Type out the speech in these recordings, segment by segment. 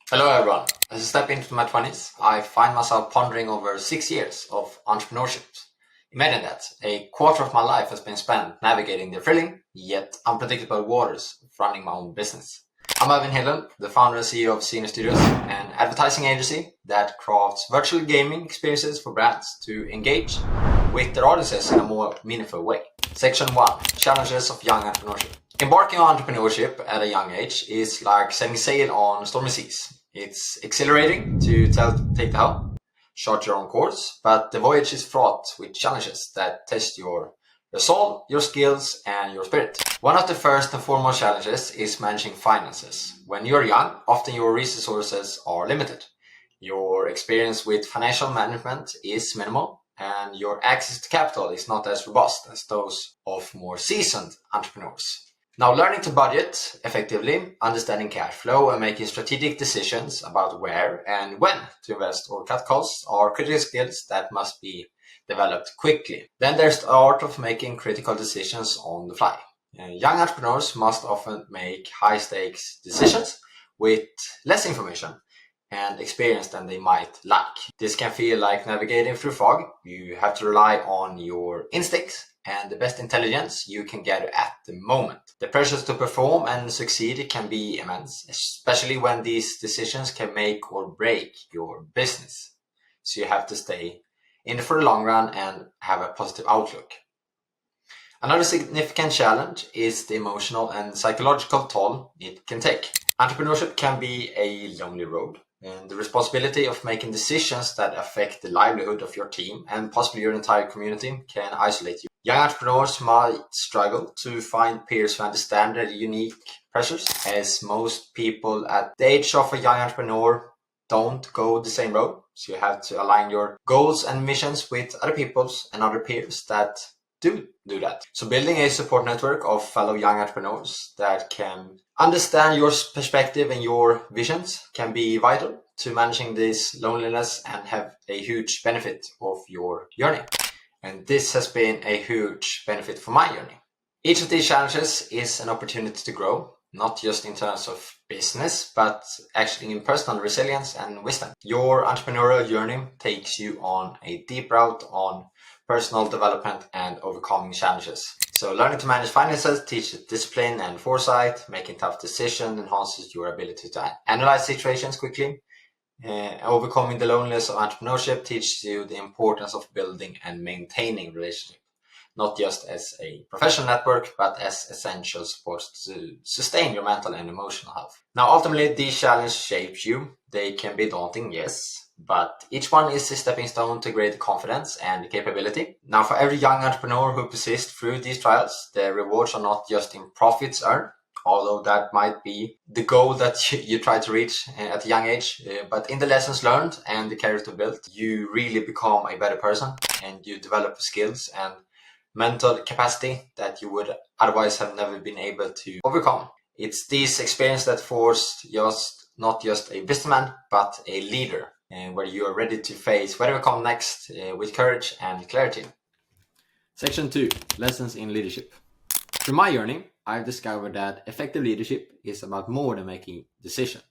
Hello everyone. As I step into my 20s, I find myself pondering over 6 years of entrepreneurship. Imagine that, a quarter of my life has been spent navigating the thrilling, yet unpredictable waters of running my own business. I'm Melvin Hedlund, the founder and CEO of Senior Studios, an advertising agency that crafts virtual gaming experiences for brands to engage with their audiences in a more meaningful way. Section 1. Challenges of Young Entrepreneurship. Embarking on entrepreneurship at a young age is like setting sail on stormy seas. It's exhilarating to take the helm, chart your own course, but the voyage is fraught with challenges that test your resolve, your skills, and your spirit. One of the first and foremost challenges is managing finances. When you're young, often your resources are limited. Your experience with financial management is minimal, and your access to capital is not as robust as those of more seasoned entrepreneurs. Now, learning to budget effectively, understanding cash flow, and making strategic decisions about where and when to invest or cut costs are critical skills that must be developed quickly. Then there's the art of making critical decisions on the fly. Young entrepreneurs must often make high-stakes decisions with less information and experience than they might lack. This can feel like navigating through fog. You have to rely on your instincts and the best intelligence you can gather at the moment. The pressures to perform and succeed can be immense, especially when these decisions can make or break your business. So you have to stay in it for the long run and have a positive outlook. Another significant challenge is the emotional and psychological toll it can take. Entrepreneurship can be a lonely road, and the responsibility of making decisions that affect the livelihood of your team and possibly your entire community can isolate you. Young entrepreneurs might struggle to find peers who understand their unique pressures, as most people at the age of a young entrepreneur don't go the same road. So you have to align your goals and missions with other people's and other peers that do that. So building a support network of fellow young entrepreneurs that can understand your perspective and your visions can be vital to managing this loneliness and have a huge benefit of your journey. And this has been a huge benefit for my journey. Each of these challenges is an opportunity to grow, not just in terms of business, but actually in personal resilience and wisdom. Your entrepreneurial journey takes you on a deep route on personal development and overcoming challenges. So learning to manage finances teaches discipline and foresight. Making tough decisions enhances your ability to analyze situations quickly. Overcoming the loneliness of entrepreneurship teaches you the importance of building and maintaining relationships, not just as a professional network, but as essential support to sustain your mental and emotional health. Now, ultimately, these challenges shape you. They can be daunting, yes, but each one is a stepping stone to greater confidence and capability. Now, for every young entrepreneur who persists through these trials, the rewards are not just in profits earned, although that might be the goal that you try to reach at a young age. But in the lessons learned and the character built, you really become a better person and you develop skills and mental capacity that you would otherwise have never been able to overcome. It's these experiences that force not just a businessman, but a leader, where you are ready to face whatever comes next with courage and clarity. Section 2. Lessons in leadership. Through my journey, I've discovered that effective leadership is about more than making decisions.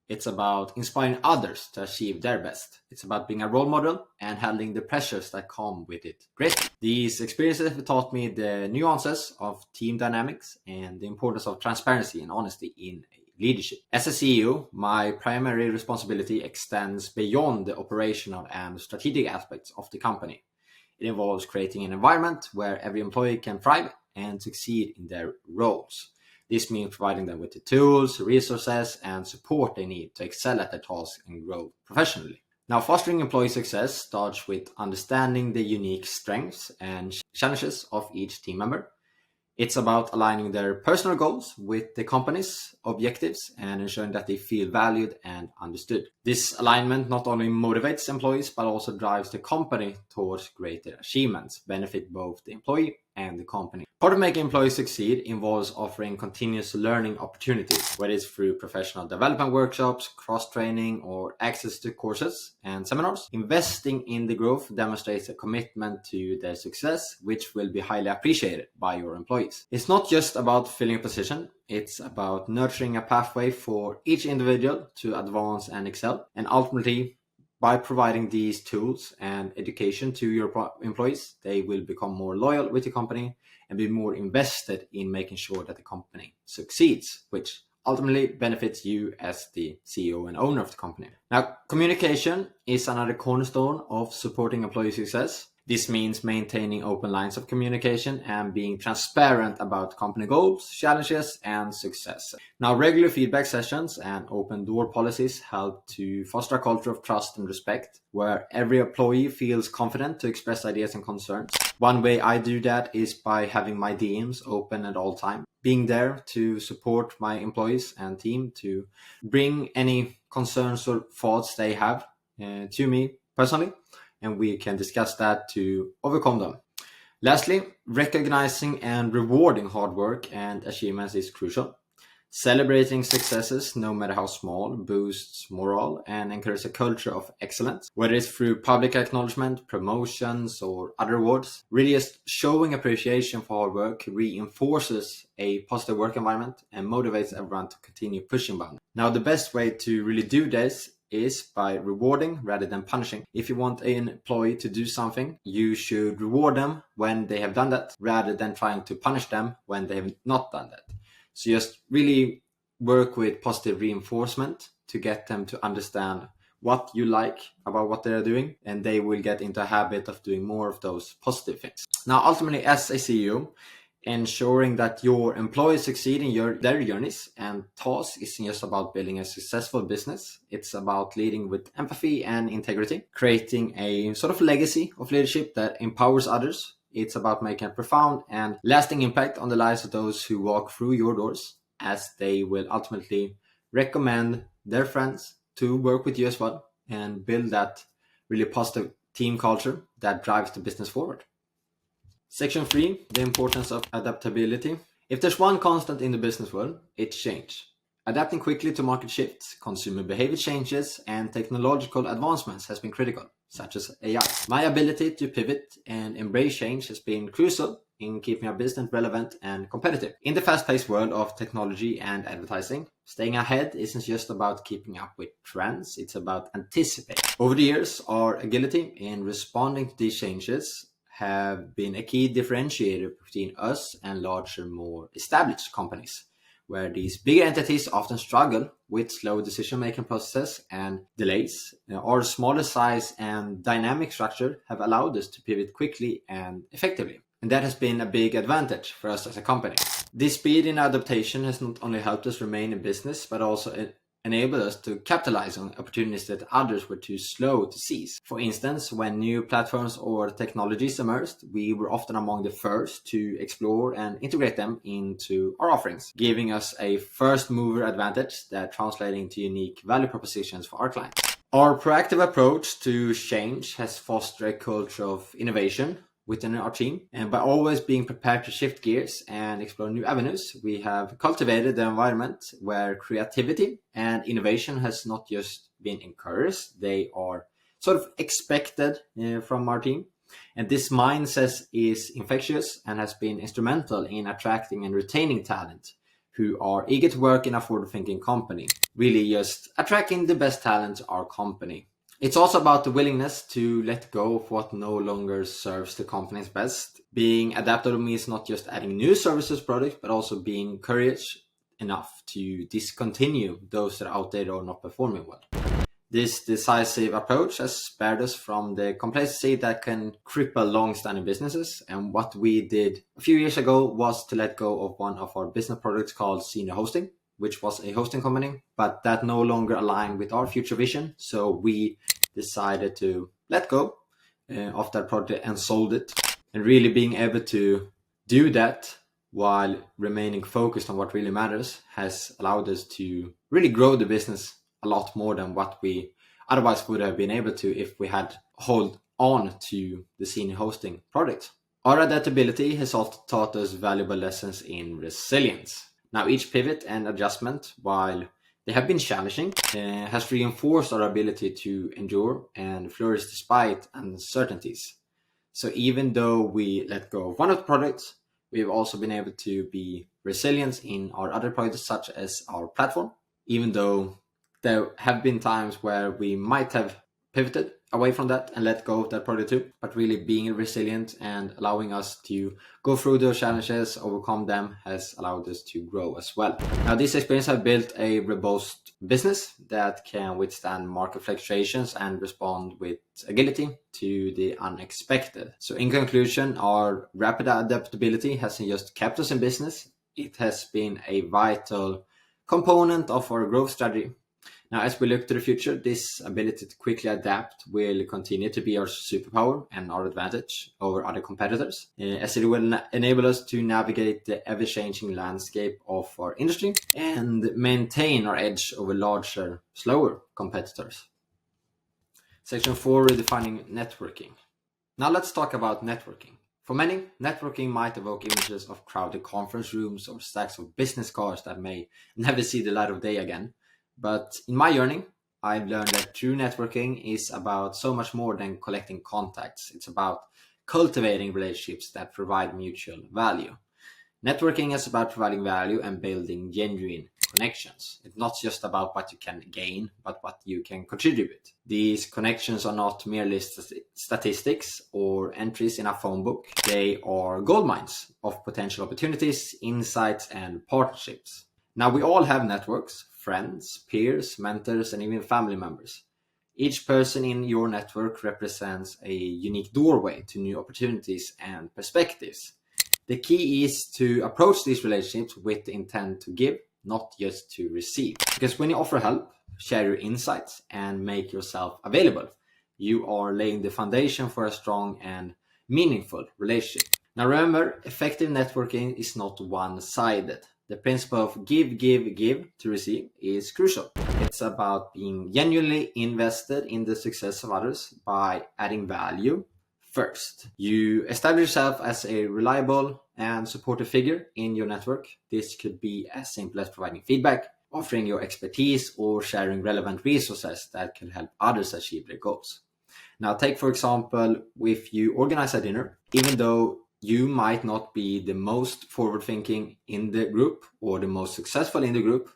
It's about inspiring others to achieve their best. It's about being a role model and handling the pressures that come with it greatly. These experiences have taught me the nuances of team dynamics and the importance of transparency and honesty in leadership. As a CEO, my primary responsibility extends beyond the operational and strategic aspects of the company. It involves creating an environment where every employee can thrive and succeed in their roles. This means providing them with the tools, resources, and support they need to excel at their tasks and grow professionally. Now, fostering employee success starts with understanding the unique strengths and challenges of each team member. It's about aligning their personal goals with the company's objectives and ensuring that they feel valued and understood. This alignment not only motivates employees, but also drives the company towards greater achievements, benefit both the employee and the company. Part of making employees succeed involves offering continuous learning opportunities, whether it's through professional development workshops, cross-training, or access to courses and seminars. Investing in the growth demonstrates a commitment to their success, which will be highly appreciated by your employees. It's not just about filling a position, it's about nurturing a pathway for each individual to advance and excel, and ultimately, by providing these tools and education to your employees, they will become more loyal with the company and be more invested in making sure that the company succeeds, which ultimately benefits you as the CEO and owner of the company. Now, communication is another cornerstone of supporting employee success. This means maintaining open lines of communication and being transparent about company goals, challenges, and success. Now, regular feedback sessions and open door policies help to foster a culture of trust and respect, where every employee feels confident to express ideas and concerns. One way I do that is by having my DMs open at all times, being there to support my employees and team to bring any concerns or thoughts they have to me personally, and we can discuss that to overcome them. Lastly, recognizing and rewarding hard work and achievements is crucial. Celebrating successes, no matter how small, boosts morale and encourages a culture of excellence, whether it's through public acknowledgement, promotions, or other awards. Really, just showing appreciation for hard work reinforces a positive work environment and motivates everyone to continue pushing boundaries. Now, the best way to really do this is by rewarding rather than punishing. If you want an employee to do something, you should reward them when they have done that rather than trying to punish them when they have not done that. So just really work with positive reinforcement to get them to understand what you like about what they're doing, and they will get into a habit of doing more of those positive things. Now, ultimately, as a CEO, ensuring that your employees succeed in their journeys and tasks isn't just about building a successful business. It's about leading with empathy and integrity, creating a sort of legacy of leadership that empowers others. It's about making a profound and lasting impact on the lives of those who walk through your doors, as they will ultimately recommend their friends to work with you as well and build that really positive team culture that drives the business forward. Section 3, the importance of adaptability. If there's one constant in the business world, it's change. Adapting quickly to market shifts, consumer behavior changes, and technological advancements has been critical, such as AI. My ability to pivot and embrace change has been crucial in keeping our business relevant and competitive. In the fast-paced world of technology and advertising, staying ahead isn't just about keeping up with trends, it's about anticipating. Over the years, our agility in responding to these changes have been a key differentiator between us and larger, more established companies, where these bigger entities often struggle with slow decision-making processes and delays. Our smaller size and dynamic structure have allowed us to pivot quickly and effectively. And that has been a big advantage for us as a company. This speed in adaptation has not only helped us remain in business, but also enabled us to capitalize on opportunities that others were too slow to seize. For instance, when new platforms or technologies emerged, we were often among the first to explore and integrate them into our offerings, giving us a first mover advantage that translates into unique value propositions for our clients. Our proactive approach to change has fostered a culture of innovation within our team, and by always being prepared to shift gears and explore new avenues, we have cultivated the environment where creativity and innovation has not just been encouraged, they are sort of expected from our team. And this mindset is infectious and has been instrumental in attracting and retaining talent who are eager to work in a forward-thinking company, really just attracting the best talent to our company. It's also about the willingness to let go of what no longer serves the company's best. Being adaptable means not just adding new services, products, but also being courageous enough to discontinue those that are outdated or not performing well. This decisive approach has spared us from the complacency that can cripple long-standing businesses. And what we did a few years ago was to let go of one of our business products called Senior Hosting, which was a hosting company, but that no longer aligned with our future vision. So we decided to let go of that project and sold it. And really being able to do that while remaining focused on what really matters has allowed us to really grow the business a lot more than what we otherwise would have been able to if we had hold on to the senior hosting product. Our adaptability has also taught us valuable lessons in resilience. Now, each pivot and adjustment, while they have been challenging, has reinforced our ability to endure and flourish despite uncertainties. So even though we let go of one of the projects, we've also been able to be resilient in our other projects, such as our platform, even though there have been times where we might have pivoted away from that and let go of that project too, but really being resilient and allowing us to go through those challenges, overcome them, has allowed us to grow as well. Now, this experience has built a robust business that can withstand market fluctuations and respond with agility to the unexpected. So in conclusion, our rapid adaptability hasn't just kept us in business, it has been a vital component of our growth strategy. Now, as we look to the future, this ability to quickly adapt will continue to be our superpower and our advantage over other competitors, as it will enable us to navigate the ever-changing landscape of our industry and maintain our edge over larger, slower competitors. Section 4, Redefining Networking. Now let's talk about networking. For many, networking might evoke images of crowded conference rooms or stacks of business cards that may never see the light of day again. But in my journey, I've learned that true networking is about so much more than collecting contacts. It's about cultivating relationships that provide mutual value. Networking is about providing value and building genuine connections. It's not just about what you can gain, but what you can contribute. These connections are not merely statistics or entries in a phone book. They are goldmines of potential opportunities, insights, and partnerships. Now, we all have networks, friends, peers, mentors, and even family members. Each person in your network represents a unique doorway to new opportunities and perspectives. The key is to approach these relationships with the intent to give, not just to receive. Because when you offer help, share your insights, and make yourself available, you are laying the foundation for a strong and meaningful relationship. Now remember, effective networking is not one-sided. The principle of give to receive is crucial. It's about being genuinely invested in the success of others by adding value first. You establish yourself as a reliable and supportive figure in your network. This could be as simple as providing feedback, offering your expertise, or sharing relevant resources that can help others achieve their goals. Now, take for example, if you organize a dinner, even though you might not be the most forward-thinking in the group or the most successful in the group,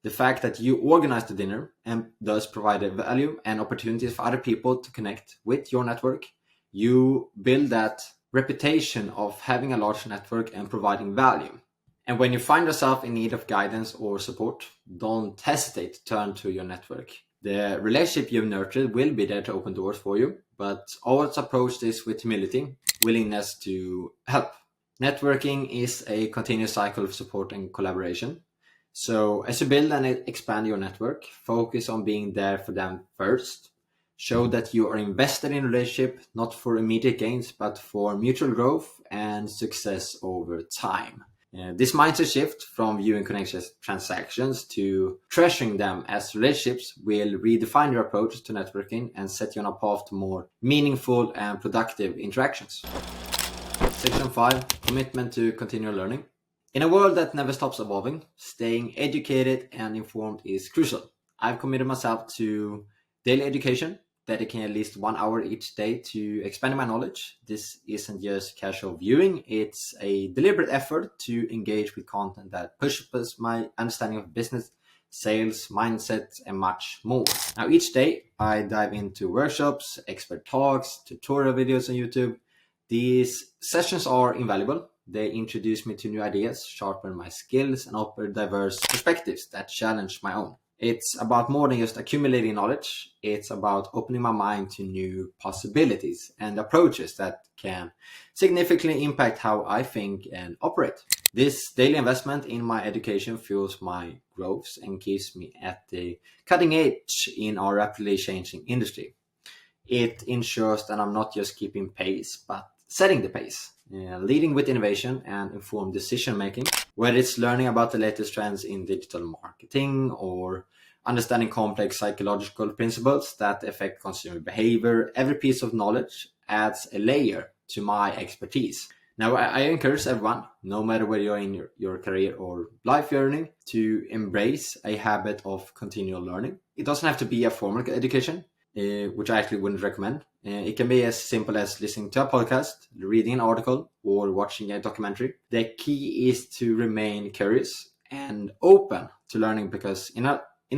the fact that you organize the dinner and thus provide a value and opportunities for other people to connect with your network, you build that reputation of having a large network and providing value. And when you find yourself in need of guidance or support, don't hesitate to turn to your network. The relationship you've nurtured will be there to open doors for you, but always approach this with humility, willingness to help. Networking is a continuous cycle of support and collaboration. So as you build and expand your network, focus on being there for them first. Show that you are invested in a relationship, not for immediate gains, but for mutual growth and success over time. This mindset shift from viewing connections as transactions to treasuring them as relationships will redefine your approach to networking and set you on a path to more meaningful and productive interactions. Section 5, Commitment to Continual Learning. In a world that never stops evolving, staying educated and informed is crucial. I've committed myself to daily education, dedicating at least 1 hour each day to expand my knowledge. This isn't just casual viewing, it's a deliberate effort to engage with content that pushes my understanding of business, sales, mindset, and much more. Now, each day I dive into workshops, expert talks, tutorial videos on YouTube. These sessions are invaluable. They introduce me to new ideas, sharpen my skills, and offer diverse perspectives that challenge my own. It's about more than just accumulating knowledge. It's about opening my mind to new possibilities and approaches that can significantly impact how I think and operate. This daily investment in my education fuels my growth and keeps me at the cutting edge in our rapidly changing industry. It ensures that I'm not just keeping pace, but setting the pace, leading with innovation and informed decision making, whether it's learning about the latest trends in digital marketing or understanding complex psychological principles that affect consumer behavior. Every piece of knowledge adds a layer to my expertise. Now, I encourage everyone, no matter where you're in your career or life journey, to embrace a habit of continual learning. It doesn't have to be a formal education, which I actually wouldn't recommend. It can be as simple as listening to a podcast, reading an article, or watching a documentary. The key is to remain curious and open to learning, because in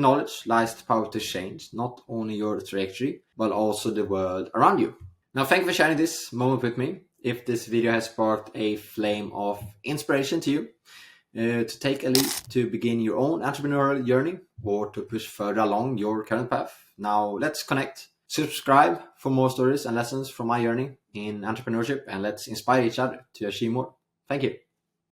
knowledge lies the power to change not only your trajectory, but also the world around you. Now, thank you for sharing this moment with me. If this video has sparked a flame of inspiration to you, to take a leap to begin your own entrepreneurial journey or to push further along your current path, now let's connect. Subscribe for more stories and lessons from my journey in entrepreneurship, and let's inspire each other to achieve more. Thank you.